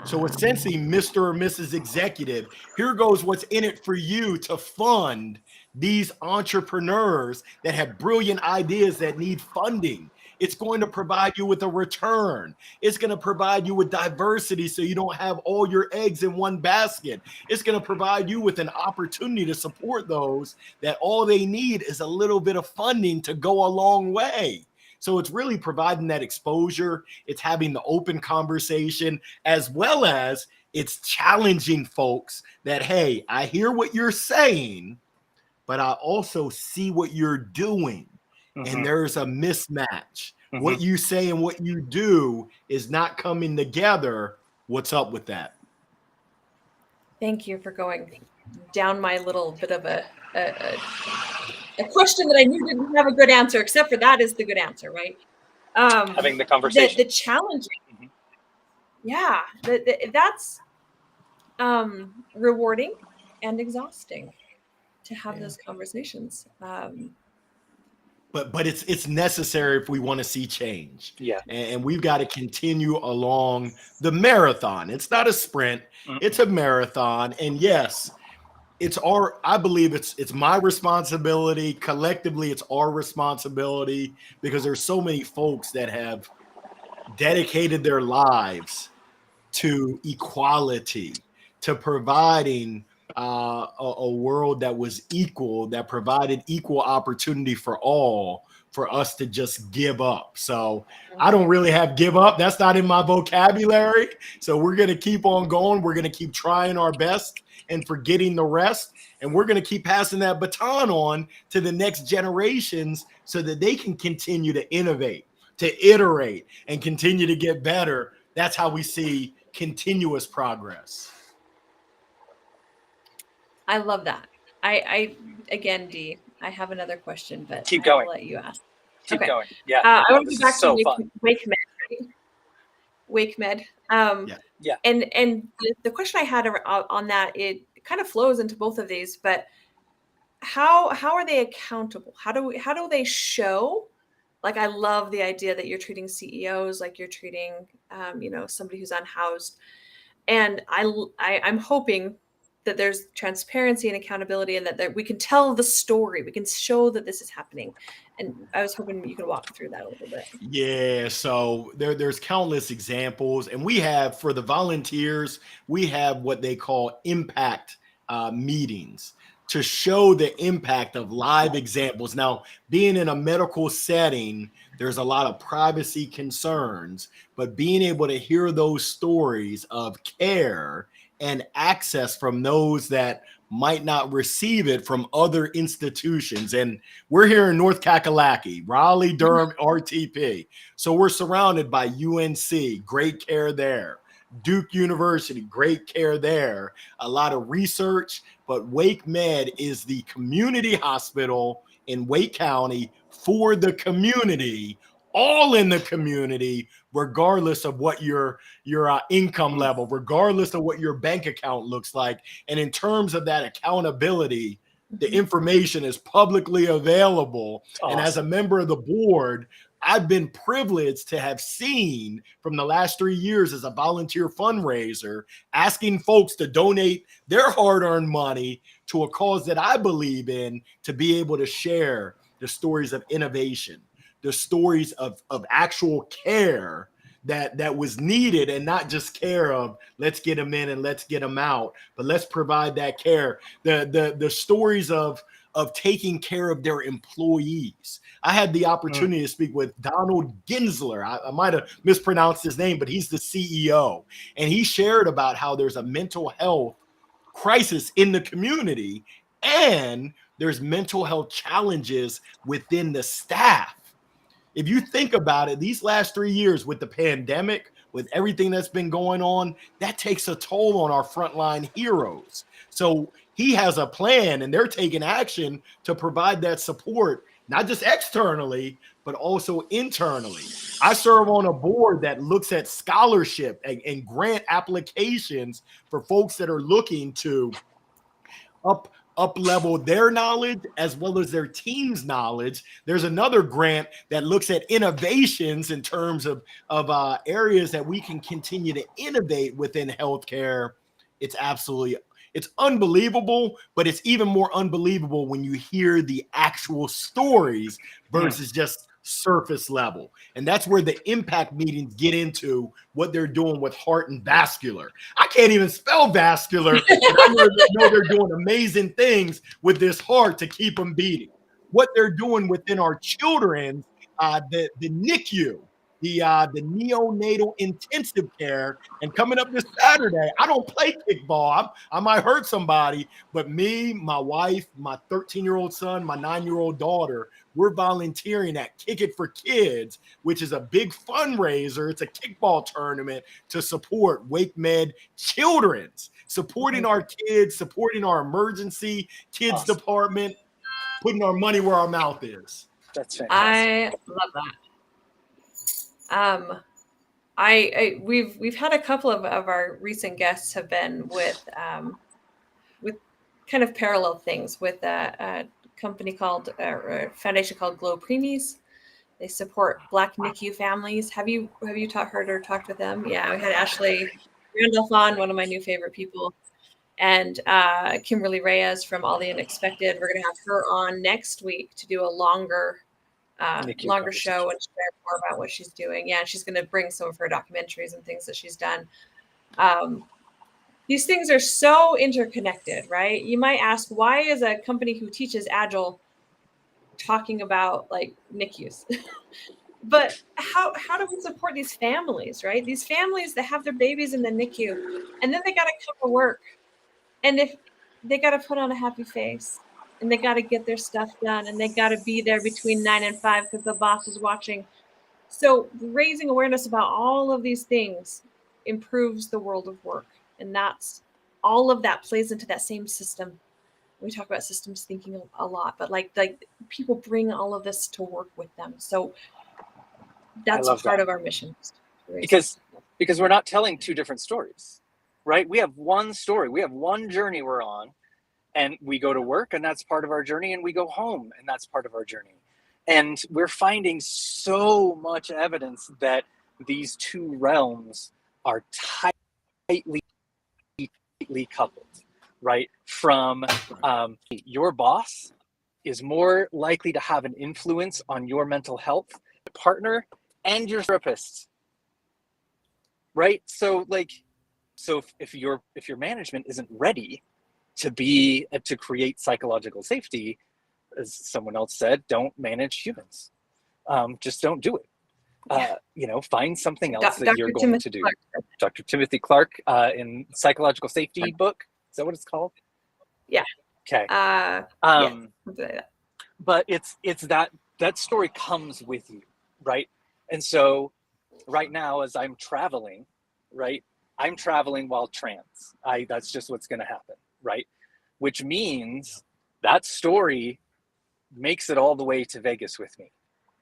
[SPEAKER 3] So essentially, Mr. or Mrs. Executive, here goes what's in it for you to fund these entrepreneurs that have brilliant ideas that need funding. It's going to provide you with a return. It's going to provide you with diversity so you don't have all your eggs in one basket. It's going to provide you with an opportunity to support those that all they need is a little bit of funding to go a long way. So it's really providing that exposure. It's having the open conversation, as well as it's challenging folks that, hey, I hear what you're saying, but I also see what you're doing. And there's a mismatch. What you say and what you do is not coming together. What's up with that?
[SPEAKER 1] Thank you for going down my little bit of a question that I knew didn't have a good answer, except for that is the good answer, right?
[SPEAKER 2] Having the conversation.
[SPEAKER 1] The challenging. Yeah, that's rewarding and exhausting to have those conversations.
[SPEAKER 3] But it's necessary if we want to see change.
[SPEAKER 2] Yeah.
[SPEAKER 3] And we've got to continue along the marathon. It's not a sprint, it's a marathon. And yes, I believe it's my responsibility. Collectively, it's our responsibility, because there's so many folks that have dedicated their lives to equality, to providing a world that was equal, that provided equal opportunity for all, for us to just give up. So I don't really have give up. That's not in my vocabulary. So we're going to keep on going. We're going to keep trying our best and forgetting the rest. And we're going to keep passing that baton on to the next generations so that they can continue to innovate, to iterate, and continue to get better. That's how we see continuous progress.
[SPEAKER 1] I love that. I again, Dee, I have another question, but
[SPEAKER 2] Keep
[SPEAKER 1] I'll
[SPEAKER 2] going.
[SPEAKER 1] let you ask.
[SPEAKER 2] Keep
[SPEAKER 1] Okay.
[SPEAKER 2] going. Yeah.
[SPEAKER 1] I want to
[SPEAKER 2] This
[SPEAKER 1] go back
[SPEAKER 2] is so
[SPEAKER 1] to
[SPEAKER 2] fun.
[SPEAKER 1] WakeMed. Right? WakeMed.
[SPEAKER 2] Yeah.
[SPEAKER 1] And the question I had on that, it kind of flows into both of these, but how are they accountable? How do they show? Like, I love the idea that you're treating CEOs like you're treating, somebody who's unhoused. And I'm hoping that there's transparency and accountability, and that we can tell the story. We can show that this is happening. And I was hoping you could walk through that a little bit.
[SPEAKER 3] Yeah, so there's countless examples, and we have, for the volunteers, we have what they call impact meetings to show the impact of live examples. Now, being in a medical setting, there's a lot of privacy concerns, but being able to hear those stories of care and access from those that might not receive it from other institutions. And we're here in North Kakalaki, Raleigh, Durham, RTP. So we're surrounded by UNC, great care there. Duke University, great care there. A lot of research, but WakeMed is the community hospital in Wake County for the community, all in the community, regardless of what your income level, regardless of what your bank account looks like. And in terms of that accountability, the information is publicly available.
[SPEAKER 2] Awesome.
[SPEAKER 3] And as a member of the board, I've been privileged to have seen from the last 3 years as a volunteer fundraiser, asking folks to donate their hard-earned money to a cause that I believe in, to be able to share the stories of innovation, the stories of actual care that was needed, and not just care of let's get them in and let's get them out, but let's provide that care. The stories of taking care of their employees. I had the opportunity to speak with Donald Ginsler. I might have mispronounced his name, but he's the CEO. And he shared about how there's a mental health crisis in the community, and there's mental health challenges within the staff. If you think about it, these last 3 years with the pandemic, with everything that's been going on, that takes a toll on our frontline heroes. So he has a plan, and they're taking action to provide that support, not just externally, but also internally. I serve on a board that looks at scholarship and grant applications for folks that are looking to up level their knowledge as well as their team's knowledge. There's another grant that looks at innovations in terms of areas that we can continue to innovate within healthcare. It's unbelievable, but it's even more unbelievable when you hear the actual stories versus just surface level. And that's where the impact meetings get into what they're doing with heart and vascular. I can't even spell vascular, but I know they're doing amazing things with this heart to keep them beating. What they're doing within our children, the NICU, the neonatal intensive care. And coming up this Saturday, I don't play kickball. I might hurt somebody, but me, my wife, my 13-year-old son, my 9-year-old daughter, we're volunteering at Kick It for Kids, which is a big fundraiser. It's a kickball tournament to support WakeMed Children's, supporting our kids, supporting our emergency kids department, putting our money where our mouth is.
[SPEAKER 2] That's fantastic.
[SPEAKER 1] I love that. We've had a couple of our recent guests have been with kind of parallel things with a company called a foundation called Glow Preemies. They support Black NICU families. Have you heard or talked with them? Yeah, we had Ashley Randolph on, one of my new favorite people, and Kimberly Reyes from All the Unexpected. We're going to have her on next week to do a longer show and share more about what she's doing. Yeah, she's going to bring some of her documentaries and things that she's done. these things are so interconnected, right? You might ask, why is a company who teaches Agile talking about like NICUs? But how do we support these families, right? These families that have their babies in the NICU, and then they got to come to work, and if they got to put on a happy face, and they got to get their stuff done, and they got to be there between 9 and 5 because the boss is watching. So raising awareness about all of these things improves the world of work, and that's all of that plays into that same system. We talk about systems thinking a lot, but like people bring all of this to work with them. So that's part of our mission.
[SPEAKER 2] Because we're not telling two different stories, right? We have one story. We have one journey we're on, and we go to work, and that's part of our journey, and we go home, and that's part of our journey. And we're finding so much evidence that these two realms are tightly coupled, right? From your boss is more likely to have an influence on your mental health, partner, and your therapist, right? So if your management isn't ready to create psychological safety, as someone else said, don't manage humans. Just don't do it. Find something else that you're going to do. Dr. Timothy Clark in Psychological Safety book. Is that what it's called?
[SPEAKER 1] Yeah.
[SPEAKER 2] Okay.
[SPEAKER 1] Yeah.
[SPEAKER 2] But it's that story comes with you, right? And so right now, as I'm traveling, right, I'm traveling while trans. That's just what's going to happen, right? Which means that story makes it all the way to Vegas with me,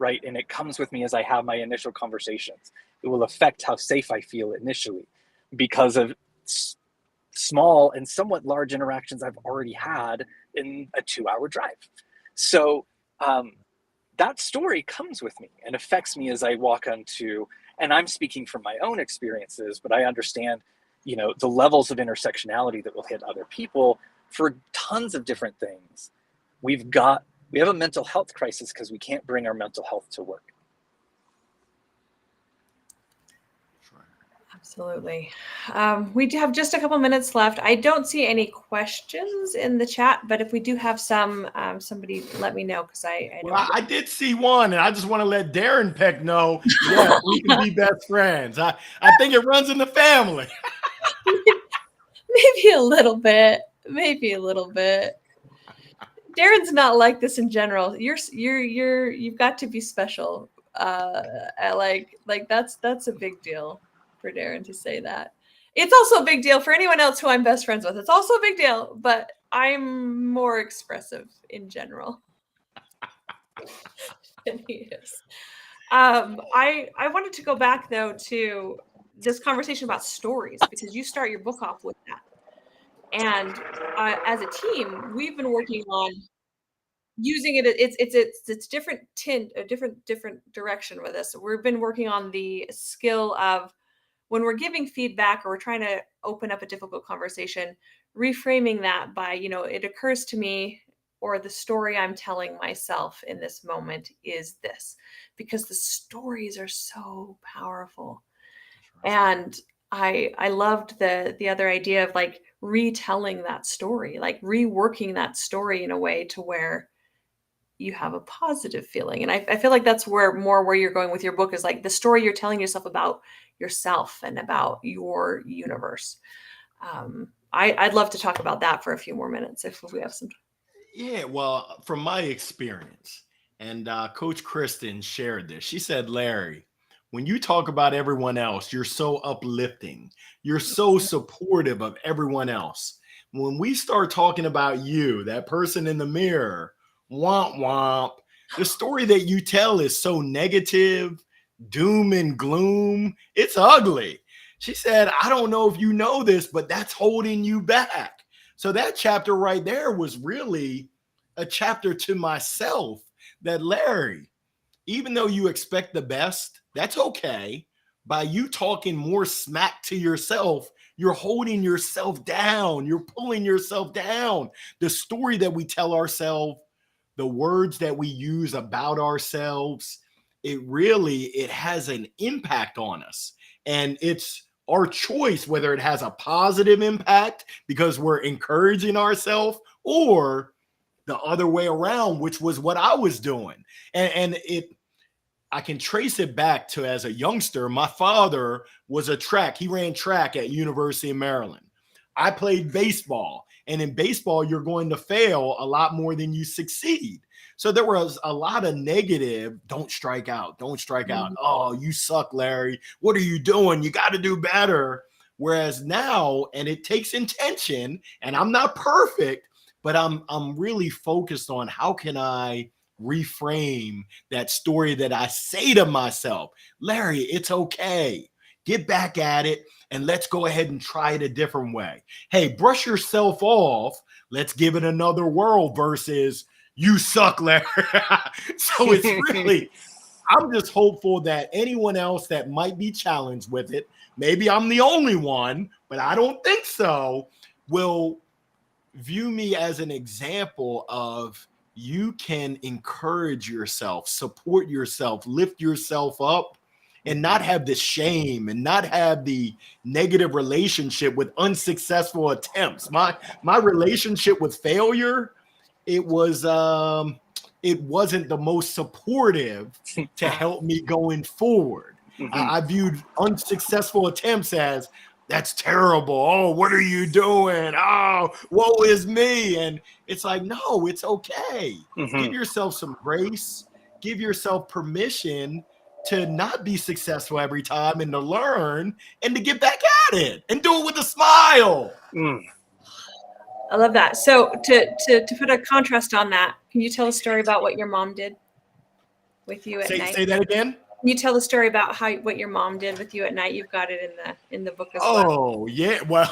[SPEAKER 2] right? And it comes with me as I have my initial conversations. It will affect how safe I feel initially because of small and somewhat large interactions I've already had in a 2-hour drive. So that story comes with me and affects me as I walk onto, and I'm speaking from my own experiences, but I understand, the levels of intersectionality that will hit other people for tons of different things. We have a mental health crisis because we can't bring our mental health to work.
[SPEAKER 1] Absolutely. We do have just a couple minutes left. I don't see any questions in the chat, but if we do have some, somebody let me know because
[SPEAKER 3] I did see one, and I just want to let Darren Peck know, yeah, we can be best friends. I think it runs in the family.
[SPEAKER 1] Maybe a little bit. Darren's not like this in general. You've got to be special. That's a big deal for Darren to say that. It's also a big deal for anyone else who I'm best friends with. It's also a big deal, but I'm more expressive in general than he is. I wanted to go back though to this conversation about stories because you start your book off with that. And as a team, we've been working on using it. It's different tint, a different direction with this. We've been working on the skill of when we're giving feedback or we're trying to open up a difficult conversation, reframing that by, it occurs to me, or the story I'm telling myself in this moment is this, because the stories are so powerful. And I loved the other idea of like retelling that story, like reworking that story in a way to where you have a positive feeling. And I feel like that's where you're going with your book is like the story you're telling yourself about yourself and about your universe. I'd love to talk about that for a few more minutes if we have some time.
[SPEAKER 3] Yeah, well, from my experience, and Coach Kristen shared this. She said, Larry, when you talk about everyone else, you're so uplifting. You're so supportive of everyone else. When we start talking about you, that person in the mirror, womp womp, the story that you tell is so negative, doom and gloom. It's ugly. She said, I don't know if you know this, but that's holding you back. So that chapter right there was really a chapter to myself that, Larry, even though you expect the best, that's okay. By you talking more smack to yourself, you're holding yourself down. You're pulling yourself down. The story that we tell ourselves, the words that we use about ourselves, it has an impact on us. And it's our choice, whether it has a positive impact because we're encouraging ourselves, or the other way around, which was what I was doing. And I can trace it back to, as a youngster, my father was he ran track at University of Maryland. I played baseball, and in baseball, you're going to fail a lot more than you succeed. So there was a lot of negative, don't strike out. Oh, you suck, Larry. What are you doing? You got to do better. Whereas now, and it takes intention, and I'm not perfect, but I'm really focused on how can I reframe that story that I say to myself, Larry, it's okay. Get back at it, and let's go ahead and try it a different way. Hey, brush yourself off. Let's give it another whirl versus you suck, Larry. So it's really, I'm just hopeful that anyone else that might be challenged with it, maybe I'm the only one, but I don't think so, will view me as an example of you can encourage yourself, support yourself, lift yourself up, and not have this shame and not have the negative relationship with unsuccessful attempts. My relationship with failure, it wasn't the most supportive to help me going forward. I viewed unsuccessful attempts as, that's terrible. Oh, what are you doing? Oh, woe is me. And it's like, no, it's okay. Give yourself some grace. Give yourself permission to not be successful every time, and to learn and to get back at it and do it with a smile.
[SPEAKER 1] I love that. So to put a contrast on that, can you tell a story about what your mom did with you at night?
[SPEAKER 3] Say that again.
[SPEAKER 1] Can you tell the story about what your mom did with you at night? You've got it in the book as well.
[SPEAKER 3] Oh, yeah. Well,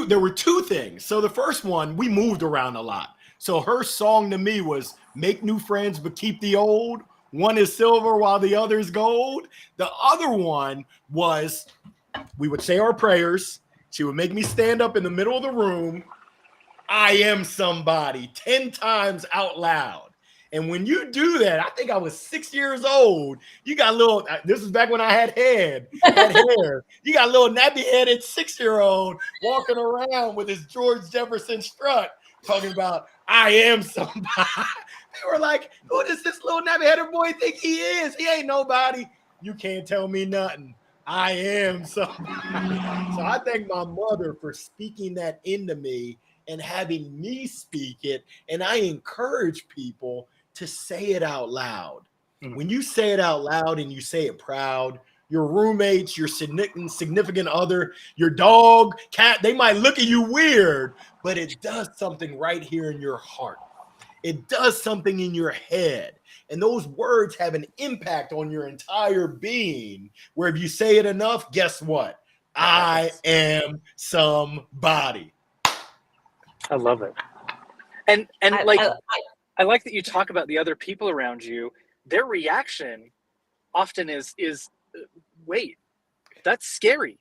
[SPEAKER 3] there were two things. So the first one, we moved around a lot. So her song to me was make new friends, but keep the old. One is silver while the other is gold. The other one was, we would say our prayers. She would make me stand up in the middle of the room. I am somebody 10 times out loud. And when you do that, I think I was 6 years old. You got a little, this is back when I had hair. You got a little nappy-headed 6-year-old walking around with his George Jefferson strut talking about, I am somebody. They were like, who does this little nappy-headed boy think he is? He ain't nobody. You can't tell me nothing. I am somebody. So I thank my mother for speaking that into me and having me speak it. And I encourage people to say it out loud. When you say it out loud and you say it proud, your roommates, your significant other, your dog, cat, they might look at you weird, but it does something right here in your heart. It does something in your head. And those words have an impact on your entire being, where if you say it enough, guess what? I am somebody.
[SPEAKER 2] I love it. And I like that you talk about the other people around you. Their reaction often is wait, that's scary.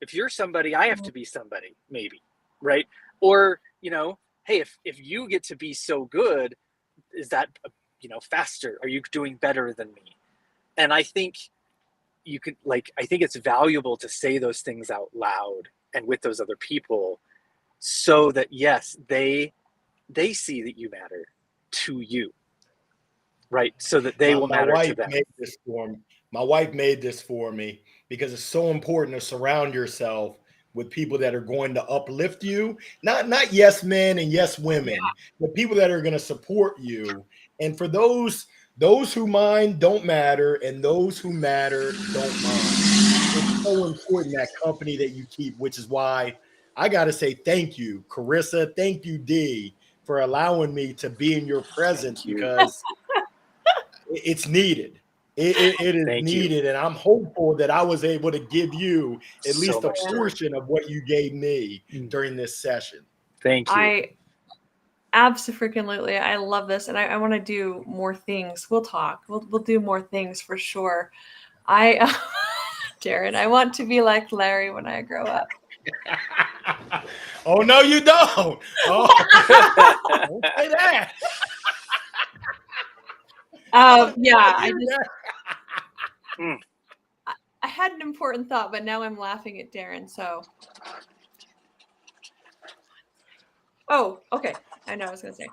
[SPEAKER 2] If you're somebody, I have to be somebody, maybe, right? Or, hey, if you get to be so good, is that, faster? Are you doing better than me? And I think you could, I think it's valuable to say those things out loud and with those other people, so that, yes, they see that you matter to you, right? So that they will matter to them.
[SPEAKER 3] My wife made this for me because it's so important to surround yourself with people that are going to uplift you, not yes men and yes women, but people that are going to support you. And for those who mind don't matter, and those who matter don't mind. It's so important, that company that you keep, which is why I got to say thank you, Carissa. Thank you, Dee, for allowing me to be in your presence, because it's needed. It is needed. And I'm hopeful that I was able to give you at least a portion of what you gave me during this session.
[SPEAKER 2] Thank you.
[SPEAKER 1] Absolutely. I love this. And I want to do more things. We'll talk. We'll do more things for sure. Darren, I want to be like Larry when I grow up.
[SPEAKER 3] Oh, no, you don't. Oh, don't say that.
[SPEAKER 1] I had an important thought, but now I'm laughing at Darren. So, oh, okay. I know what I was gonna say.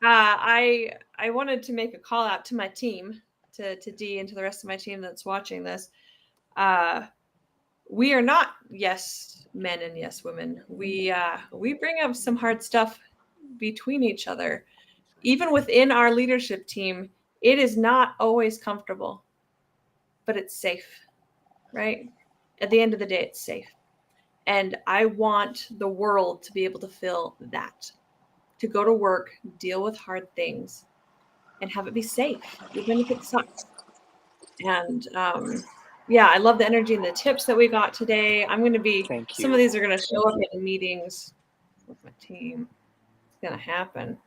[SPEAKER 1] I wanted to make a call out to my team, to Dee and to the rest of my team that's watching this. We are not yes men and yes women. We bring up some hard stuff between each other. Even within our leadership team, it is not always comfortable, but it's safe, right? At the end of the day, it's safe. And I want the world to be able to feel that, to go to work, deal with hard things, and have it be safe, even if it sucks. And yeah, I love the energy and the tips that we got today. I'm going to be,
[SPEAKER 2] Thank you.
[SPEAKER 1] some of these are going to show up in meetings with my team. It's going to happen.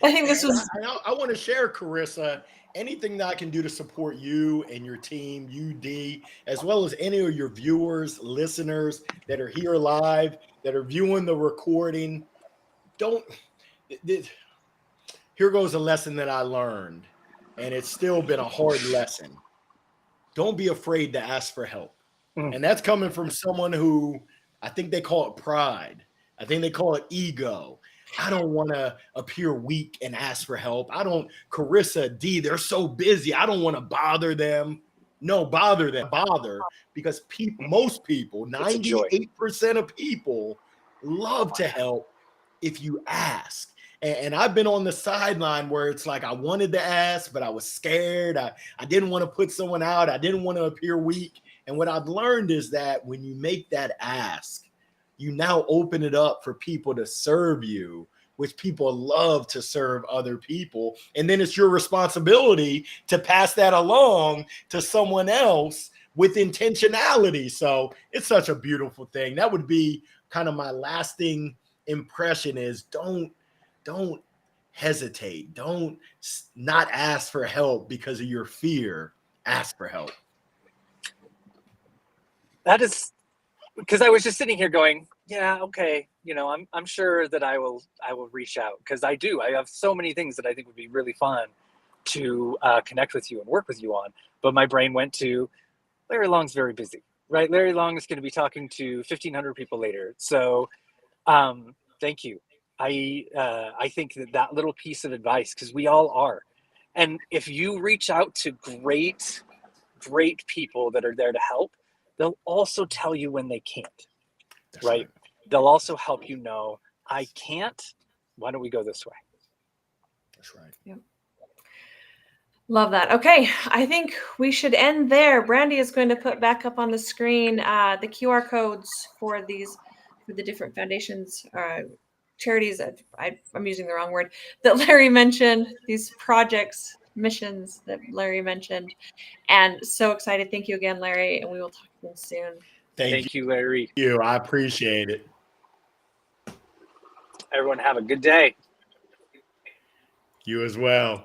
[SPEAKER 1] I think this was.
[SPEAKER 3] I want to share, Carissa, anything that I can do to support you and your team, UD, as well as any of your viewers, listeners that are here live, that are viewing the recording. Here goes a lesson that I learned, and it's still been a hard lesson. Don't be afraid to ask for help. And that's coming from someone who, I think they call it pride. I think they call it ego. I don't want to appear weak and ask for help. Carissa, Dee, they're so busy. I don't want to bother them. No, bother them. Bother, because most people, 98% of people love to help if you ask. And I've been on the sideline where it's like I wanted to ask, but I was scared. I didn't want to put someone out. I didn't want to appear weak. And what I've learned is that when you make that ask, you now open it up for people to serve you, which people love to serve other people. And then it's your responsibility to pass that along to someone else with intentionality. So it's such a beautiful thing. That would be kind of my lasting impression is don't hesitate. Don't not ask for help because of your fear. Ask for help.
[SPEAKER 2] That is because I was just sitting here going, yeah, okay, I'm sure that I will reach out, because I have so many things that I think would be really fun to connect with you and work with you on. But my brain went to Larry Long's very busy, right? Larry Long is going to be talking to 1,500 people later. So thank you. I think that little piece of advice, because we all are. And if you reach out to great people that are there to help, they'll also tell you when they can't. That's right? They'll also help you know, I can't. Why don't we go this way?
[SPEAKER 3] That's right.
[SPEAKER 1] Yep. Love that. Okay, I think we should end there. Brandy is going to put back up on the screen the QR codes for the different foundations, charities. I'm using the wrong word that Larry mentioned. These projects, missions that Larry mentioned, and so excited. Thank you again, Larry, and we will talk to you soon.
[SPEAKER 2] Thank you, Larry.
[SPEAKER 3] I appreciate it.
[SPEAKER 2] Everyone have a good day.
[SPEAKER 3] You as well.